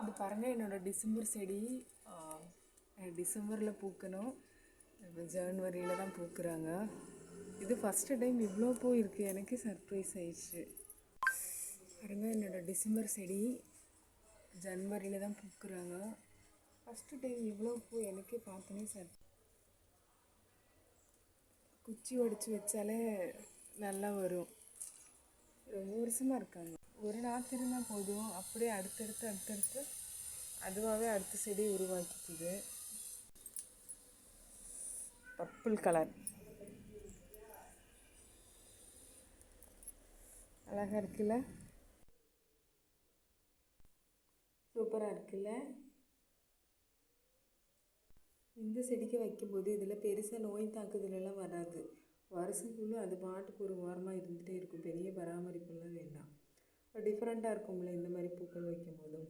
இது பாருங்கள் என்னோடய டிசம்பர் செடி டிசம்பரில் பூக்கணும். இப்போ ஜனவரியில் தான் பூக்குறாங்க. இது ஃபஸ்ட்டு டைம் இவ்வளோ பூ இருக்குது. எனக்கு சர்ப்ரைஸ் ஆயிடுச்சு. பாருங்கள் என்னோடய டிசம்பர் செடி ஜனவரியில் தான் பூக்குறாங்க. ஃபஸ்ட்டு டைம் இவ்வளோ பூ எனக்கே பார்த்தோன்னே குச்சி ஒடிச்சு வச்சாலே நல்லா வரும். ரொம்ப வருஷமாக இருக்காங்க. ஒரு நாற்று இருந்தால் போதும், அப்படியே அடுத்தடுத்து அதுவாகவே அடுத்த செடி உருவாக்கிக்குது. பர்பிள் கலர் அழகாக இருக்குல்ல, சூப்பராக இருக்குல்ல. இந்த செடிக்கு வைக்கும்போது இதில் பெருசாக நோய் தாக்குதலெல்லாம் வராது. வருஷம் ஃபுல்லும் அது பாட்டுக்கு ஒரு வாரமாக இருந்துகிட்டே இருக்கும். பெரிய பராமரிப்பெல்லாம் வேண்டாம். டிஃப்ரெண்ட்டாக இருக்கும்ல இந்த மாதிரி பூக்கள் வைக்கும்போதும்.